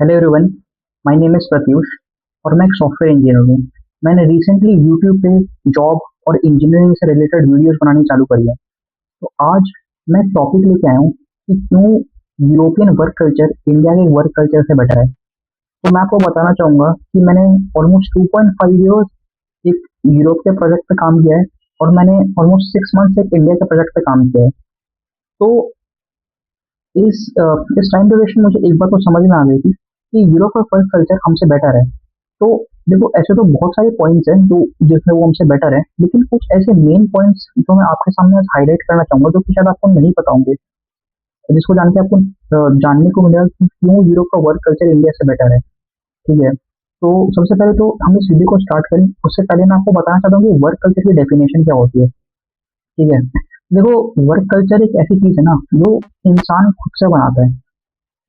Hello everyone. My name is Pratyush और मैं एक सॉफ्टवेयर इंजीनियर हूँ। मैंने रिसेंटली यूट्यूब पे जॉब और इंजीनियरिंग से रिलेटेड वीडियोस बनानी चालू करी है। तो आज मैं टॉपिक लेके आया हूँ कि क्यों यूरोपियन वर्क कल्चर इंडिया के वर्क कल्चर से बेटर है। तो मैं आपको बताना चाहूँगा कि मैंने ऑलमोस्ट 2.5 ईयर्स एक यूरोप के प्रोजेक्ट पे काम किया है और मैंने ऑलमोस्ट 6 मंथ्स एक इंडिया के प्रोजेक्ट पे काम किया है। तो इस टाइम ड्यूरेशन मुझे एक बात तो समझ में आ गई थी कि यूरोप का वर्क कल्चर हमसे बेटर है। तो देखो, ऐसे तो बहुत सारे पॉइंट्स हैं जो जिसमें वो हमसे बेटर है, लेकिन कुछ ऐसे मेन पॉइंट्स जो मैं आपके सामने आज हाईलाइट करना चाहूंगा जो कि शायद आपको नहीं पता होंगे, जिसको जान के आपको जानने को मिलेगा कि क्यों यूरोप का वर्क कल्चर इंडिया से बेटर है। ठीक है। तो सबसे पहले तो हम इस वीडियो को स्टार्ट करें उससे पहले मैं आपको बताना चाहता हूँ कि वर्क कल्चर की डेफिनेशन क्या होती है। ठीक है। देखो, वर्क कल्चर एक ऐसी चीज है ना जो इंसान खुद से बनाता है,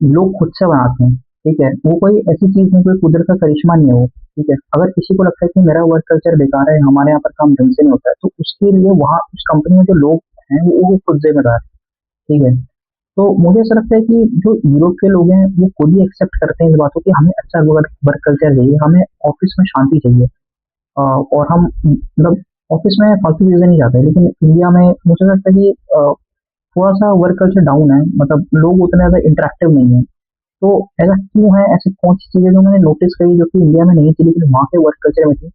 लोग खुद से बनाते हैं। ठीक है, वो कोई ऐसी चीज नहीं, कोई कुदरत का करिश्मा नहीं है वो। ठीक है, अगर किसी को लगता है कि मेरा वर्क कल्चर बेकार है, हमारे यहाँ पर काम ढंग से नहीं होता है, तो उसके लिए वहाँ उस कंपनी में जो लोग हैं वो खुद जिम्मेदार है। ठीक है। तो मुझे ऐसा लगता है कि जो यूरोप के लोग हैं वो खुद ही एक्सेप्ट करते हैं इस बात को कि हमें अच्छा वर्क वर्क कल्चर चाहिए, हमें ऑफिस में शांति चाहिए। और हम मतलब ऑफिस में फालतू चीजें नहीं चाहते। लेकिन इंडिया में मुझे लगता है कि थोड़ा सा वर्क कल्चर डाउन है, मतलब लोग उतने ज्यादा इंटरेक्टिव नहीं है। तो ऐसा क्यों है, ऐसी कौन सी चीजें जो मैंने नोटिस करी जो कि इंडिया में नहीं थी लेकिन वहाँ के वर्क कल्चर में थी,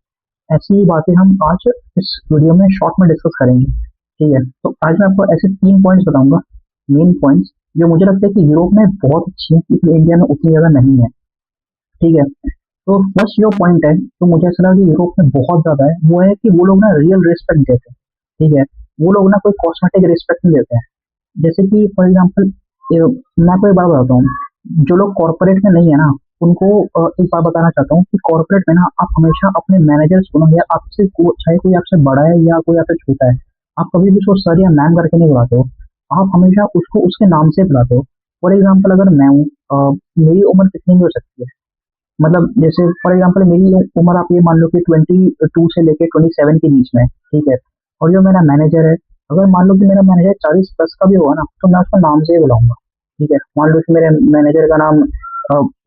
ऐसी ही बातें हम आज इस वीडियो में शॉर्ट में डिस्कस करेंगे। ठीक है, तो आज मैं आपको ऐसे 3 पॉइंट्स बताऊंगा, मेन पॉइंट्स जो मुझे लगता है कि यूरोप में बहुत अच्छी है लेकिन इंडिया में उतनी ज्यादा नहीं है। ठीक है। तो फर्स्ट जो पॉइंट है तो मुझे ऐसा लगा कि यूरोप में बहुत ज्यादा है, वो है कि वो लोग ना रियल रिस्पेक्ट देते हैं। ठीक है। वो लोग ना कोई कॉस्मेटिक रिस्पेक्ट नहीं देते हैं। जैसे कि फॉर एग्जाम्पल, मैं आपको एक बात बताता हूँ, जो लोग कॉर्पोरेट में नहीं है ना उनको एक बात बताना चाहता हूँ कि कॉर्पोरेट में ना आप हमेशा अपने मैनेजर्स को ना, या आपसे चाहे कोई आपसे बड़ा है या कोई आपसे छोटा है, आप कभी भी उसको सर या मैम करके नहीं बुलाते हो। आप हमेशा उसको उसके नाम से बुलाते हो। फॉर एग्जाम्पल, अगर मैं हूँ, मेरी उम्र कितनी भी हो सकती है, मतलब जैसे फॉर एग्जाम्पल मेरी उम्र आप ये मान लो कि 22 से लेके 27 के बीच में है। ठीक है। और जो मेरा मैनेजर है, अगर मान लो कि मेरा मैनेजर 40+ का भी होगा ना तो मैं उसको नाम से ही बुलाऊंगा। ठीक है। मान लो कि मेरे मैनेजर का नाम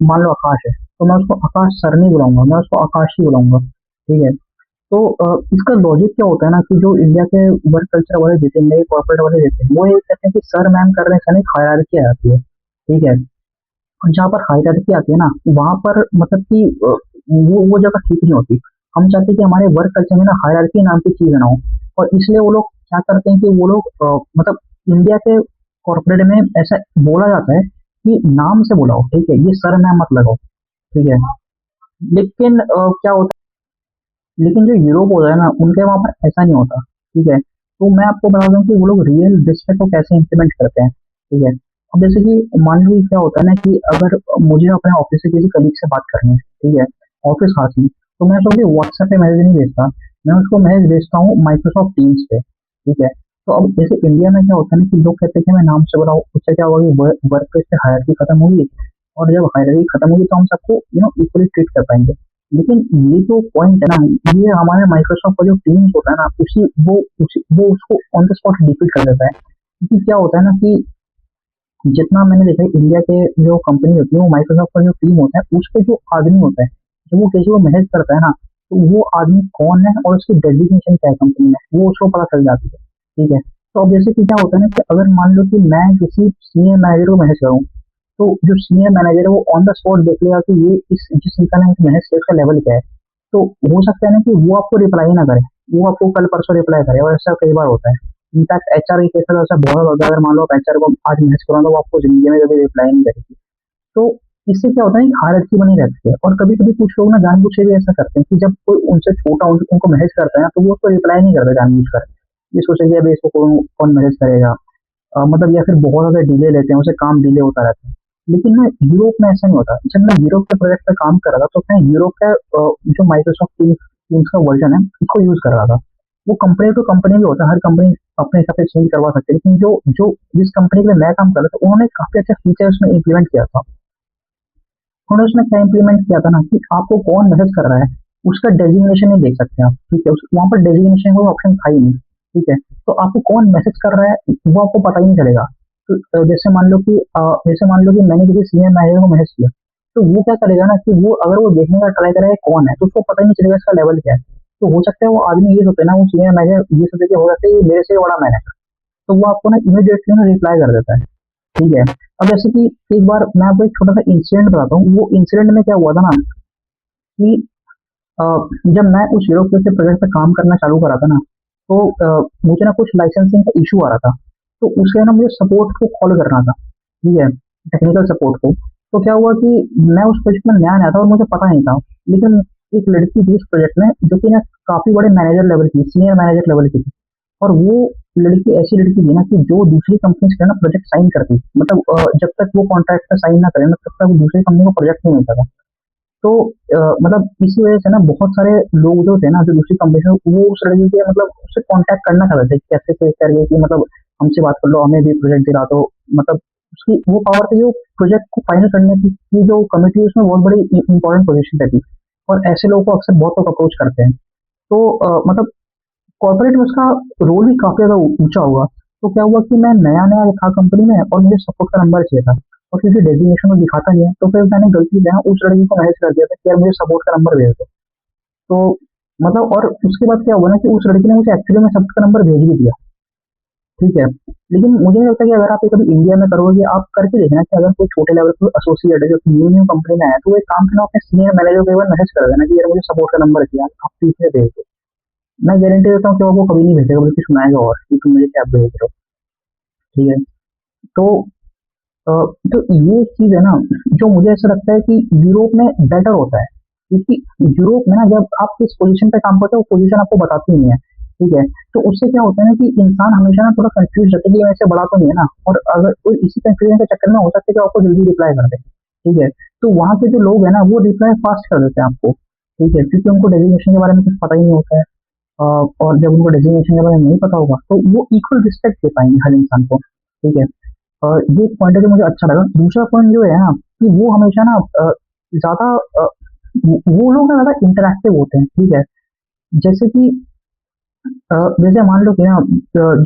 मान लो आकाश है, तो मैं उसको आकाश सर नहीं बुलाऊंगा, मैं उसको आकाश ही बुलाऊंगा। ठीक है। तो इसका लॉजिक क्या होता है ना कि जो इंडिया के वर्क कल्चर वाले देते हैं, इंडिया के कॉर्पोरेट वाले देते हैं, वो ये कहते हैं कि सर मैम करने से ना एक हायरार्की आ जाती है। ठीक है। और जहाँ पर हायरार्की आती है ना वहाँ पर मतलब कि वो जगह ठीक नहीं होती। हम चाहते हैं कि हमारे वर्क कल्चर में ना हायरार्की नाम की चीज ना हो। और इसलिए वो लोग क्या करते हैं कि वो लोग मतलब इंडिया के कॉर्पोरेट में ऐसा बोला जाता है कि नाम से बुलाओ, ठीक है, ये सर मैम मत लगाओ। ठीक है। लेकिन क्या होता है, लेकिन जो यूरोप होता है ना उनके वहाँ पर ऐसा नहीं होता। ठीक है। तो मैं आपको बता दूं कि वो लोग रियल रिस्पेक्ट को कैसे इंप्लीमेंट करते हैं। ठीक है। अब जैसे कि मान लो कि क्या होता है ना कि अगर मुझे अपने ऑफिस से किसी कलीग से बात करनी है, ठीक है, ऑफिस खास में, तो मैं उसको व्हाट्सएप पे मैसेज नहीं भेजता, मैं उसको मैसेज भेजता हूँ माइक्रोसॉफ्ट टीम्स पे। ठीक है। तो अब जैसे इंडिया में क्या होता है ना कि लोग कहते हैं कि मैं नाम से बुलाऊँ, उससे क्या होगा कि वर्क प्लेस पे हायरार्की खत्म होगी, और जब हायरार्की खत्म होगी तो हम सबको इक्वली ट्रीट कर पाएंगे। लेकिन ये जो पॉइंट है ना, ये हमारे माइक्रोसॉफ्ट का जो टीम्स होता है ना वो उसको ऑन द स्पॉट डिफीट कर देता है। क्योंकि क्या होता है ना कि जितना मैंने देखा है इंडिया के जो कंपनी होती है, वो माइक्रोसॉफ्ट का जो टीम होता है उस पे जो आदमी होता है, जब वो किसी को मैनेज करता है ना, तो वो आदमी कौन है और उसकी डेजिग्नेशन क्या है कंपनी में, वो उसको पता चल जाती है। ठीक है। तो अब जैसे कि क्या होता है ना कि अगर मान लो कि मैं किसी सीनियर मैनेजर को मैनेज करूँ, तो जो सीनियर मैनेजर है वो ऑन द स्पॉट देख लेगा कि ये इस जिस इंसान ने मैनेज किया उसका लेवल क्या है। तो हो सकता है ना कि वो आपको रिप्लाई ही ना करे, वो आपको कल परसों रिप्लाई करे, और ऐसा कई बार होता है। इनफैक्ट एचआर के केस में ऐसा बहुत होता है, अगर मान लो आप एचआर को आज मैसेज करो तो वो आपको जिंदगी में कभी रिप्लाई नहीं करेगी। तो इससे क्या होता है कि हायरार्की बनी रहती है। और कभी कभी कुछ लोग ना जानबूझ के भी ऐसा करते हैं कि जब कोई उनसे छोटा उनको मैसेज करता है ना तो वो उसको रिप्लाई नहीं करता जानबूझ कर। ये सोचेंगे अभी इसको कौन कौन मैसेज करेगा, मतलब या फिर बहुत ज्यादा डिले लेते हैं, उसे काम डिले होता रहता है। लेकिन ना यूरोप में ऐसा नहीं होता। जब मैं यूरोप के प्रोजेक्ट पे काम कर रहा था तो मैं यूरोप का जो माइक्रोसॉफ्ट टीम्स का वर्जन है उसको यूज कर रहा था। वो कंपनी टू कंपनी भी होता है, हर कंपनी अपने हिसाब से चेंज करवा सकती है, लेकिन जो जो जिस कंपनी के लिए मैं काम कर रहा था उन्होंने काफी अच्छे फीचर उसमें इम्प्लीमेंट किया था। उन्होंने उसमें क्या इम्प्लीमेंट किया था ना कि आपको कौन मैसेज कर रहा है उसका डेजिग्नेशन नहीं देख सकते आप। ठीक है। वहां पर डेजिग्नेशन कोई ऑप्शन था ही नहीं। ठीक है। तो आपको कौन मैसेज कर रहा है वो आपको पता ही नहीं चलेगा। तो जैसे मान लो कि मैंने किसी सीनियर मैनेजर को मैसेज किया, तो वो क्या करेगा ना कि वो अगर वो देखने का ट्राई करेगा कौन है, तो उसको पता ही नहीं चलेगा इसका लेवल क्या है। तो हो सकता है वो आदमी ये सोचे ना, वो सीनियर मैनेजर ये सोचे कि हो सकता है ये मेरे से बड़ा मैनेजर, तो वो आपको ना इमीडिएटली ना रिप्लाई कर देता है। ठीक है। अब जैसे कि एक बार मैं आपको एक छोटा सा इंसिडेंट बताता हूँ। वो इंसिडेंट में क्या हुआ था ना कि अ, जब मैं उस यूरोप के प्रोजेक्ट पे काम करना चालू करा था ना, तो मुझे ना कुछ लाइसेंसिंग का इशू आ रहा था। तो उसके ना मुझे सपोर्ट को कॉल करना था। ठीक है, टेक्निकल सपोर्ट को। तो क्या हुआ कि मैं उस प्रोजेक्ट में नया नया था और मुझे पता नहीं था, लेकिन एक लड़की थी उस प्रोजेक्ट में जो कि ना काफी बड़े मैनेजर लेवल की, सीनियर मैनेजर लेवल की थी। और वो लड़की ऐसी लड़की थी ना कि जो दूसरी कंपनी से ना प्रोजेक्ट साइन करती, मतलब जब तक वो कॉन्ट्रैक्ट पे साइन ना करे ना, तब तक वो दूसरी कंपनी को प्रोजेक्ट नहीं मिलता था। तो मतलब इसी वजह से ना बहुत सारे लोग जो थे ना, जो दूसरी कंपनी से, वो उस लड़की के मतलब उससे कांटेक्ट करना चाहते थे, कैसे कैसे करके कि मतलब हमसे बात कर लो, हमें भी प्रोजेक्ट दिला दो। मतलब उसकी वो पावर थी, जो प्रोजेक्ट को फाइनल करने की जो कमिटी, उसमें बहुत बड़ी इंपॉर्टेंट पोजीशन रहती। और ऐसे लोगों को अक्सर बहुत लोग अप्रोच करते हैं। तो मतलब कॉर्पोरेट में उसका रोल भी काफ़ी ज़्यादा ऊँचा होगा। तो क्या हुआ कि मैं नया-नया था कंपनी में और मुझे सपोर्ट का नंबर चाहिए था, और क्योंकि डेज़िग्नेशन में दिखाता नहीं है, तो फिर मैंने गलती से ना उस लड़की को मैसेज कर दिया था कि यार मुझे सपोर्ट का नंबर भेज दो। तो मतलब और उसके बाद क्या हुआ ना कि उस लड़की ने मुझे एक्चुअली में सपोर्ट का नंबर भेज भी दिया। ठीक है। लेकिन मुझे नहीं लगता कि अगर आप ये कभी इंडिया में करोगे, आप करके देखना कि अगर कोई छोटे लेवल पे एसोसिएट है जो कि न्यू-न्यू कंपनी में आया है, तो वो एक काम करना, अपने सीनियर मैनेजर को एक बार मैसेज कर देना कि यार मुझे सपोर्ट का नंबर चाहिए, आप प्लीज़ मुझे भेज दो। मैं गारंटी देता हूँ कि वो आपको कभी नहीं भेजेगा, बल्कि सुनाएगा और कि तुम मुझे क्या भेज रहे हो। ठीक है। तो अ, तो ये चीज़ है ना, जो मुझे ऐसा लगता है कि यूरोप में बेटर होता है, क्योंकि यूरोप में ना जब आप किस पोजीशन पे काम करते हो, वो पोजीशन आपको बताती नहीं है। ठीक है। तो उससे क्या होता है ना कि इंसान हमेशा ना थोड़ा कंफ्यूज रहता है कि मैं इससे बड़ा तो नहीं है ना, और अगर कोई इसी कंफ्यूजन के चक्कर में हो सकता है कि आपको जल्दी रिप्लाई कर दे। ठीक है। तो वहाँ के जो लोग हैं ना, वो रिप्लाई फास्ट कर देते हैं आपको। ठीक है, क्योंकि उनको डेजिग्नेशन के बारे में कुछ पता ही नहीं होता है। और जब उनको डेजिग्नेशन के बारे में नहीं पता होगा, तो वो इक्वल रिस्पेक्ट दे पाएंगे हर इंसान को। ठीक है। ये एक पॉइंट है जो मुझे अच्छा लगा। दूसरा पॉइंट जो है ना कि वो हमेशा ना ज़्यादा वो लोग ना ज़्यादा इंटरैक्टिव होते हैं। ठीक है। जैसे कि जैसे मान लो कि ना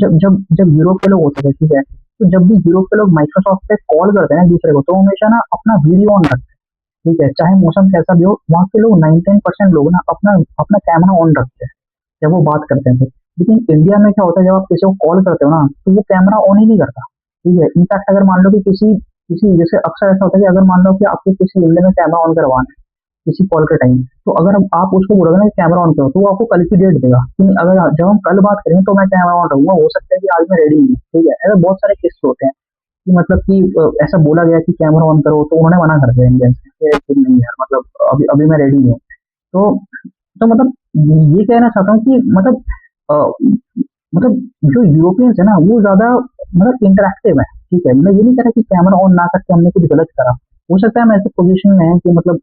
जब जब जब यूरोप के लोग होते थे, ठीक है, तो जब भी यूरोप के लोग माइक्रोसॉफ्ट पे कॉल करते हैं ना एक दूसरे को, तो हमेशा ना अपना वीडियो ऑन रखते हैं। ठीक है, चाहे मौसम कैसा भी हो, वहाँ के लोग 99% लोग ना अपना अपना कैमरा ऑन रखते हैं जब वो बात करते हैं तो। लेकिन इंडिया में क्या होता है, जब आप किसी को कॉल करते हो ना, तो वो कैमरा ऑन ही नहीं करता। ठीक है। इनफैक्ट अगर मान लो कि किसी किसी जैसे अक्सर ऐसा होता है कि अगर मान लो कि आपको किसी बंदे में कैमरा ऑन करवाना है किसी कॉल के टाइम, तो अगर आप उसको बोलोगे ना कि कैमरा ऑन करो, तो वो आपको कल की डेट देगा कि नहीं, अगर जब हम कल बात करेंगे तो मैं कैमरा ऑन रखूंगा, हो सकता है कि आज मैं रेडी नहीं हूँ। ठीक है। ऐसे बहुत सारे केस होते हैं कि मतलब कि ऐसा बोला गया कि कैमरा ऑन करो, तो उन्होंने मना कर दिया इंडियंस ने कि नहीं यार, मतलब अभी अभी मैं रेडी नहीं हूँ। तो तो मतलब ये कहना चाहता हूँ कि मतलब अ, मतलब जो यूरोपियंस है ना, वो ज़्यादा मतलब इंटरैक्टिव है। ठीक है। मैं ये नहीं कह रहा कि कैमरा ऑन ना करके हमने कुछ गलत करा। हो सकता है हम ऐसे पोज़ीशन में हैं कि मतलब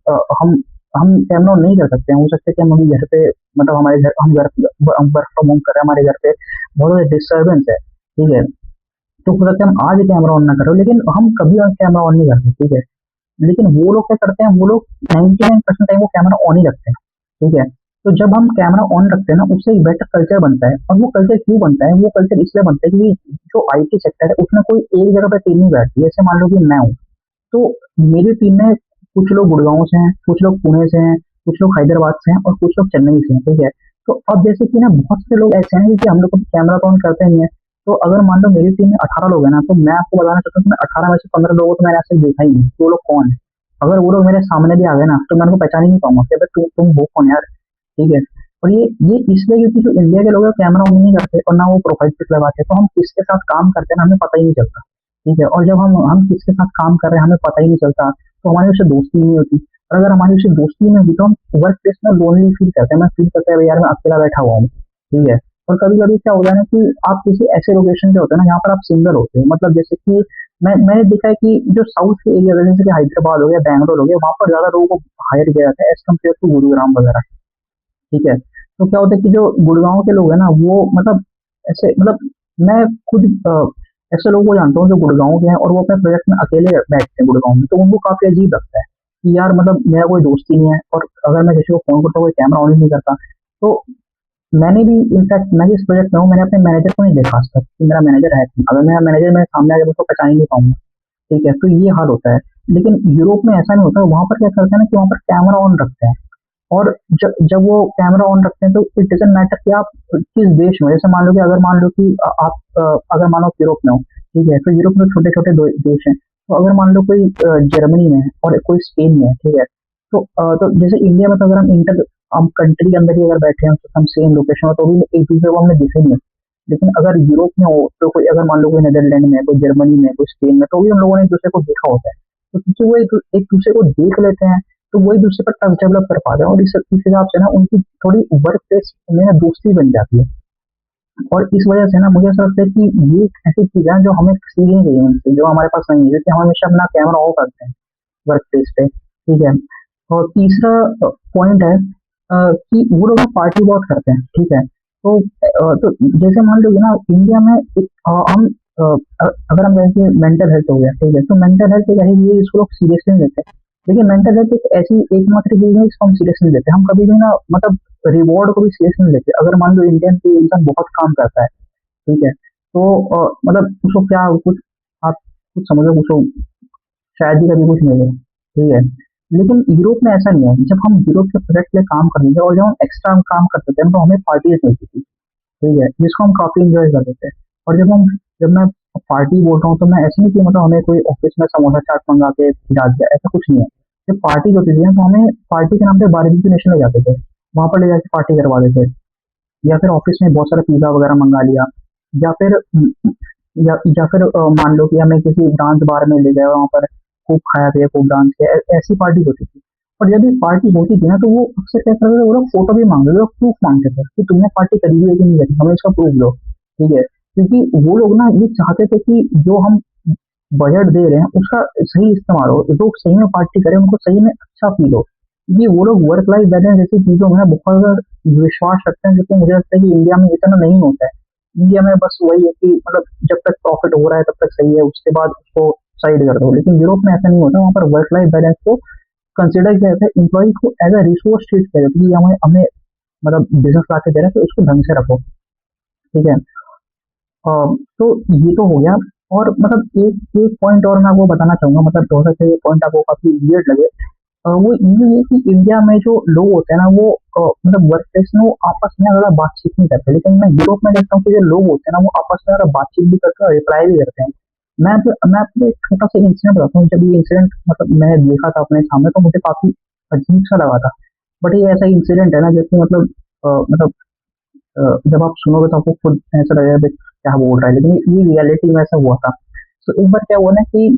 हम कैमरा ऑन नहीं कर सकते हैं। हो सकता है कि हम अभी घर पे, मतलब हमारे घर, हम वर्क फ्रॉम होम कर रहे हैं, हमारे घर पे बहुत ज़्यादा डिस्टर्बेंस है। ठीक है। तो हो सकता है हम आज कैमरा ऑन ना करें, लेकिन हम कभी कैमरा ऑन नहीं करते। ठीक है। लेकिन वो लोग क्या करते हैं, वो लोग 99% टाइम वो कैमरा ऑन ही रखते हैं। ठीक है। तो जब हम कैमरा ऑन रखते हैं ना, उससे एक बेटर कल्चर बनता है। और वो कल्चर क्यों बनता है? वो कल्चर इसलिए बनता है क्योंकि जो आईटी सेक्टर है, उसमें कोई एक जगह पे टीम नहीं बैठती। जैसे मान लो कि मैं हूँ, तो मेरी टीम में कुछ लोग गुड़गांव से हैं, कुछ लोग पुणे से हैं, कुछ लोग हैदराबाद से हैं, और कुछ लोग चेन्नई से हैं। ठीक है। तो अब जैसे कि ना बहुत से लोग ऐसे हैं कि हम लोग को कैमरा तो ऑन करते नहीं है। तो अगर मान लो मेरी टीम में 18 लोग हैं ना, तो मैं आपको बताना चाहता हूँ कि मैं 18 में से 15 लोगों को तो मैंने आज तक देखा ही नहीं कि वो लोग कौन है। अगर वो लोग मेरे सामने भी आ गए ना, तो मैं उनको पहचान ही नहीं पाऊंगा कि अबे तुम हो कौन यार। ठीक है। और ये इसलिए क्योंकि जो इंडिया के लोग हैं कैमरा ऑन नहीं करते, और ना वो प्रोफाइल पिक लगाते, तो हम किसके साथ काम करते हैं ना, हमें पता ही नहीं चलता। ठीक है। और जब हम किसके साथ काम कर रहे हैं हमें पता ही नहीं चलता, तो हमारी उससे दोस्ती ही नहीं होती। और अगर हमारी उससे दोस्ती नहीं होती, तो हम वर्क प्लेस में लोनली फील करते हैं। मैं फील करते हैं यार मैं अकेला बैठा हुआ हूँ। ठीक है। और कभी कभी क्या होता है ना कि आप किसी ऐसे लोकेशन पे होते हैं ना, जहाँ पर आप सिंगल होते हो, मतलब जैसे कि मैंने देखा है कि जो साउथ के एरिया, जैसे कि हैदराबाद हो गया, बैंगलोर हो गया, वहाँ पर ज्यादा लोगों को हायर किया जाता है एज कम्पेयर टू गुरुग्राम वगैरह। ठीक है। तो क्या होता है कि जो गुड़गांव के लोग हैं ना, वो मतलब ऐसे मतलब मैं खुद ऐसे लोगों को जानता हूँ जो गुड़गांव के हैं, और वो अपने प्रोजेक्ट में अकेले बैठते हैं गुड़गांव में, तो उनको काफी अजीब लगता है कि यार मतलब मेरा कोई दोस्त ही नहीं है, और अगर मैं किसी को फोन करता हूँ कोई कैमरा ऑन ही नहीं करता। तो मैंने भी इनफैक्ट मैं जिस प्रोजेक्ट में हूँ, मैंने अपने मैनेजर को नहीं देखा आज तक कि मेरा मैनेजर है कौन। अगर मेरा मैनेजर मेरे सामने आ जाए तो उसको पहचान ही नहीं पाऊंगा। ठीक है। तो ये हाल होता है। लेकिन यूरोप में ऐसा नहीं होता, वहाँ पर क्या करते हैं ना कि वहाँ पर कैमरा ऑन रखते हैं। और जब जब वो कैमरा ऑन रखते हैं तो इट डजंट मैटर कि आप किस देश में, जैसे मान लो कि अगर मान लो कि आप अगर मान लो आप यूरोप में हो, ठीक है, तो यूरोप में छोटे छोटे देश हैं, तो अगर मान लो कोई जर्मनी में है और कोई स्पेन में है, ठीक है, तो जैसे इंडिया में तो अगर हम कंट्री के अंदर ही अगर बैठे हैं तो हम सेम लोकेशन हो तो भी एक दूसरे को हमने दिखेंगे। लेकिन अगर यूरोप में हो तो कोई अगर मान लो कोई नेदरलैंड में है, कोई जर्मनी में है, कोई स्पेन में, तो भी हम लोगों ने एक दूसरे को देखा होता है। तो क्योंकि वो एक दूसरे को देख लेते हैं, तो वो एक दूसरे पर ट्रस्ट डेवलप कर पाते हैं, और इस हिसाब से ना उनकी थोड़ी वर्क प्लेस में ना दोस्ती बन जाती है। और इस वजह से ना मुझे ऐसा लगता है कि ये एक ऐसी चीज है जो हमें सीखनी चाहिए उनसे, जो हमारे पास नहीं है, जैसे हम हमेशा अपना कैमरा ऑफ करते हैं वर्क प्लेस पे, ठीक है। और तीसरा पॉइंट है कि वो लोग पार्टी बहुत करते हैं, ठीक है। तो जैसे मान लो कि ना इंडिया में हम अगर हम कहें कि मेंटल हेल्थ हो गया, ठीक है, तो मेंटल हेल्थ एक ऐसी चीज है जिसको लोग सीरियसली नहीं लेते। लेकिन मेंटल हेल्थ एक ऐसी एकमात्र चीज है जिसको हम सीरियसली लेते हैं। हम कभी भी ना मतलब रिवॉर्ड को भी सीरियस नहीं लेते। अगर मान लो इंडियन की इंसान बहुत काम करता है, ठीक है, तो मतलब उसको क्या कुछ आप कुछ समझो, उसको शायद ही कभी कुछ मिले, ठीक है। लेकिन यूरोप में ऐसा नहीं है। जब हम यूरोप के प्रोजेक्ट पे काम करते थे और जब हम एक्स्ट्रा काम करते थे तो हमें पार्टीज मिलती थी, ठीक है, जिसको हम काफी इंजॉय करते थे। और जब मैं पार्टी बोल रहा हूँ तो मैं ऐसे नहीं कि मतलब हमें कोई ऑफिस में समोसा चाट मंगा के खिला दिया, ऐसा कुछ नहीं है। जब पार्टी होती थी ना तो हमें पार्टी के नाम पे बारबेक्यू नेशन ले जाते थे, वहां पर ले जाके पार्टी करवा देते। या फिर ऑफिस में बहुत सारा पिज़्ज़ा वगैरह मँगा लिया, या फिर या फिर मान लो कि हमें किसी डांस बार में ले गए, वहाँ पर खूब खाया-पिया, खूब डांस किया, ऐसी पार्टी होती थी। और जब ये पार्टी होती थी ना, तो वो अक्सर क्या करते थे, वो लोग फ़ोटो भी माँगते थे, वो लोग प्रूफ़ माँगते थे कि तुमने पार्टी करी है कि नहीं करी, हमें इसका प्रूफ़ दो, ठीक है। क्योंकि वो लोग ना ये चाहते थे कि जो हम बजट दे रहे हैं, उसका सही इस्तेमाल हो, लोग सही में पार्टी करें, उनको सही में अच्छा फ़ील हो। ये वो लोग वर्क लाइफ बैलेंस जैसी चीज़ों में ना बहुत ज़्यादा विश्वास रखते हैं, जो कि मुझे लगता है कि इंडिया में इतना नहीं होता है। इंडिया में बस वही है कि मतलब जब तक प्रॉफिट हो रहा है तब तक सही है, उसके बाद उसको साइड कर दो। लेकिन यूरोप में ऐसा नहीं होता, वहाँ पर वर्क लाइफ बैलेंस को कंसिडर किया जाता है, एम्प्लॉय को एज अ रिसोर्स ट्रीट किया जाता है कि हमें हमें मतलब बिजनेस ला के दे रहा है तो उसको ढंग से रखो, ठीक है। तो ये तो हो गया। और मतलब एक एक पॉइंट और मैं आपको बताना चाहूंगा, मतलब हो सकता है ये पॉइंट आपको काफी वियर्ड लगे। वो ये है कि इंडिया में जो लोग होते हैं ना वो मतलब वर्क प्लेस में वो आपस में ज़्यादा बातचीत नहीं करते, लेकिन मैं यूरोप में देखता हूँ कि जो लोग होते हैं ना वो आपस में ज़्यादा बातचीत भी करते हैं और रिप्लाई भी करते हैं। मैं आपको एक छोटा सा इंसिडेंट बताता हूँ। जब ये इंसिडेंट मतलब मैंने देखा था अपने सामने तो मुझे काफी अजीब सा लगा था। बट ये ऐसा इंसिडेंट है ना जिसमें मतलब जब आप सुनोगे तो आपको खुद ऐसा लगेगा कि क्या बोल रहा है, लेकिन ये रियलिटी में ऐसा हुआ था। तो एक बार क्या हुआ ना कि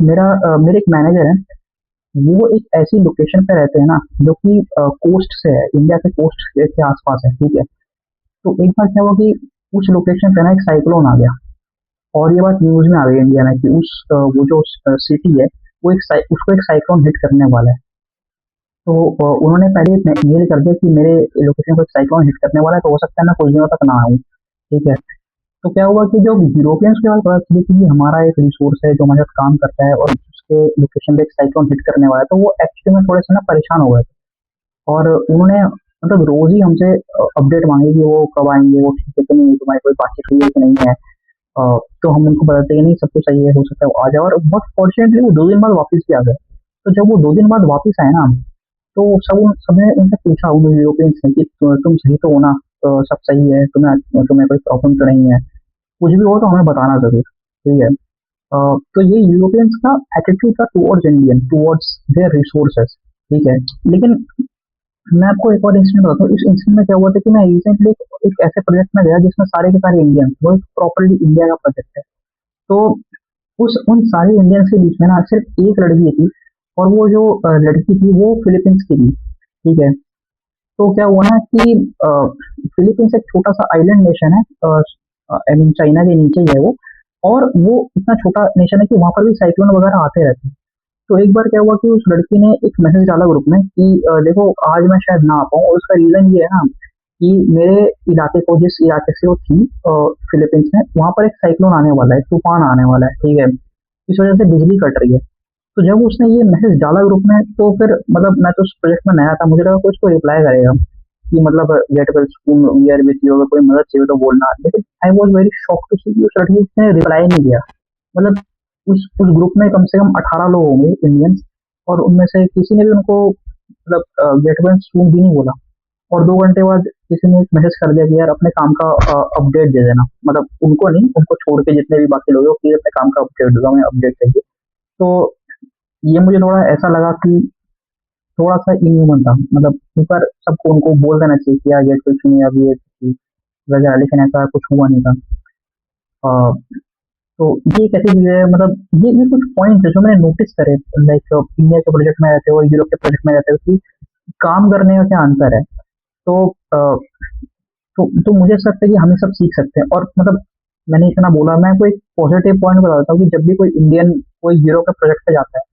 मेरे एक मैनेजर है, वो एक ऐसी लोकेशन पे रहते हैं ना जो कि कोस्ट से है, इंडिया के कोस्ट के आसपास है, ठीक है। तो एक बार क्या हुआ कि उस लोकेशन पे ना एक साइक्लोन आ गया, और ये बात न्यूज में आ गई इंडिया में कि वो जो सिटी है वो उसको एक साइक्लोन हिट करने वाला है। तो उन्होंने पहले मेल कर दिया कि मेरे लोकेशन को एक साइक्लोन हिट करने वाला है, तो हो सकता है मैं कुछ दिनों तक ना आऊँ, ठीक है। तो क्या हुआ कि जो यूरोपियंस के पास पता चली कि हमारा एक रिसोर्स है जो हमारे साथ काम करता है और उसके लोकेशन पे एक साइक्लोन हिट करने वाला है, तो वो एक्चुअली में थोड़े से ना परेशान हो गए थे। और उन्होंने मतलब रोज ही हमसे अपडेट मांगी कि वो कब आएंगे, वो ठीक है कि नहीं, तुम्हारी कोई बातचीत हुई है कि नहीं है। तो हम उनको बताते कि नहीं, सब कुछ सही है, हो सकता है वो आ जाए। और बहुत फॉर्चुनेटली वो 2 दिन बाद वापस भी आ गए। तो जब वो 2 दिन बाद वापस आए ना, तो सबने उनसे पूछा, उन यूरोपियंस ने कि तुम सही तो हो ना, सब सही है, तुम्हें तुम्हें कोई प्रॉब्लम तो नहीं है, कुछ भी हो तो हमें बताना जरूर, ठीक है। तो ये यूरोपियंस का एटीट्यूड था towards Indian, towards their resources, ठीक है। लेकिन मैं आपको एक और इंसिडेंट बताता हूँ। इस इंसिडेंट में क्या हुआ था कि मैं रिसेंटली एक ऐसे प्रोजेक्ट में गया जिसमें सारे के सारे इंडियन, वो एक प्रॉपरली इंडिया का प्रोजेक्ट है। तो उस उन सारे इंडियंस के बीच में ना सिर्फ एक लड़की थी, और वो जो लड़की थी वो फिलीपींस की थी, ठीक है। तो क्या हुआ ना कि फिलीपींस एक छोटा सा आइलैंड नेशन है, आई मीन चाइना के नीचे ही है वो। और वो इतना छोटा नेशन है कि वहां पर भी साइक्लोन वगैरह आते रहते हैं। तो एक बार क्या हुआ कि उस लड़की ने एक मैसेज डाला ग्रुप में कि देखो आज मैं शायद ना आ पाऊँ, और उसका रीजन ये है ना कि मेरे इलाके को, जिस इलाके से वो थी फिलीपींस में, वहां पर एक साइक्लोन आने वाला है, तूफान आने वाला है, ठीक है। इस वजह से बिजली कट रही है। तो जब उसने ये मैसेज डाला ग्रुप में, तो फिर मतलब मैं तो उस प्रोजेक्ट में नया था, मुझे लगा कुछ तो रिप्लाई करेगा कि मतलब get well soon, we are with you, अगर कोई मदद चाहिए तो बोलना। लेकिन I was very shocked to see कि उस लड़की ने रिप्लाई नहीं किया। मतलब उस ग्रुप में कम से कम 18 लोग होंगे इंडियंस, और उनमें से किसी ने भी उनको मतलब गेट वेल सून भी नहीं बोला। और 2 घंटे बाद किसी ने एक मैसेज कर दिया कि यार अपने काम का अपडेट दे देना, मतलब उनको नहीं, उनको छोड़ के जितने भी बाकी लोग हैं प्लीज अपने काम का अपडेट दे दो, हमें अपडेट चाहिए। तो ये मुझे थोड़ा ऐसा लगा कि थोड़ा सा इनह्यूमन था, मतलब ऊपर सबको उनको बोल देना चाहिए कि यार गेट वेल सुनिए अभी वगैरह, लेकिन ऐसा कुछ हुआ नहीं था। अ, तो ये एक ऐसी चीज़ है, मतलब ये कुछ पॉइंट्स है जो मैंने नोटिस करे, लाइक इंडिया के प्रोजेक्ट में रहते हो और यूरोप के प्रोजेक्ट में रहते हो कि काम करने का क्या अंतर है। तो तो मुझे ऐसा लगता है कि हम ये सब सीख सकते हैं। और मतलब मैंने इतना बोला, मैं कोई पॉजिटिव पॉइंट बता देता हूँ कि जब भी कोई इंडियन कोई यूरोप के प्रोजेक्ट पे जाता है,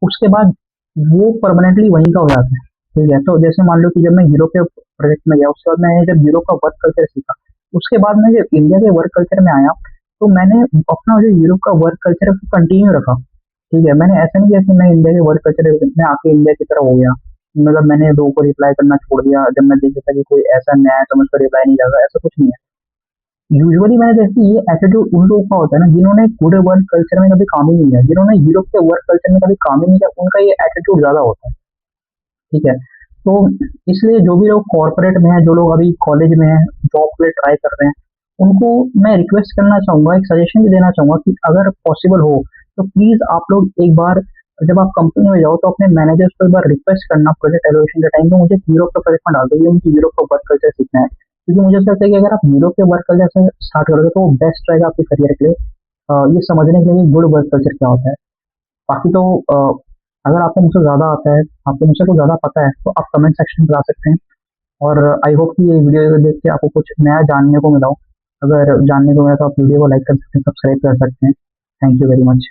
उसके बाद वो परमानेंटली वहीं का हो जाता है। ठीक है, तो जैसे मान लो कि जब मैं यूरोप के प्रोजेक्ट में गया, उसके बाद मैंने जब यूरोप का वर्क कल्चर सीखा, उसके बाद मैं जब इंडिया के वर्क कल्चर में आया, तो मैंने अपना जो यूरोप का वर्क कल्चर है उसको कंटिन्यू रखा। ठीक है, मैंने ऐसा नहीं किया कि मैं इंडिया के वर्क कल्चर में आके इंडिया की तरह हो गया, मतलब मैंने लोगों को रिप्लाई करना छोड़ दिया जब मैं देख था कि कोई ऐसा नया है तो मुझ पर रिप्लाई नहीं कर रहा, ऐसा कुछ नहीं है। यूजुअली मैंने देखी ये एटीट्यूड उन लोगों का होता है ना जिन्होंने पूरे वर्क कल्चर में कभी काम ही नहीं किया, जिन्होंने यूरोप के वर्क कल्चर में कभी काम ही नहीं किया, उनका ये एटीट्यूड ज्यादा होता है। ठीक है, तो इसलिए जो भी लोग कॉर्पोरेट में हैं, जो लोग अभी कॉलेज में हैं, जॉब के लिए ट्राई कर रहे हैं, उनको मैं रिक्वेस्ट करना चाहूंगा, एक सजेशन भी देना चाहूंगा कि अगर पॉसिबल हो तो प्लीज आप लोग एक बार जब आप कंपनी में जाओ तो अपने मैनेजर्स को एक बार रिक्वेस्ट करना प्रोजेक्ट एलोकेशन के टाइम पे, मुझे यूरोप का प्रोजेक्ट में डाल दो, मुझे यूरोप का वर्क कल्चर सीखना है। क्योंकि मुझे ऐसा लगता है कि अगर आप यूरोप के वर्क कल्चर से स्टार्ट करोगे तो वो बेस्ट रहेगा आपके करियर के लिए, ये समझने के लिए गुड वर्क कल्चर क्या होता है। बाकी तो अगर आपको मुझसे ज़्यादा आता है, आपको मुझसे कुछ ज़्यादा पता है, तो आप कमेंट सेक्शन में बता सकते हैं। और आई होप कि ये वीडियो देख के आपको कुछ नया जानने को मिला हो। अगर जानने को मिला तो आप वीडियो को लाइक कर सकते हैं, सब्सक्राइब कर सकते हैं। Thank you very much.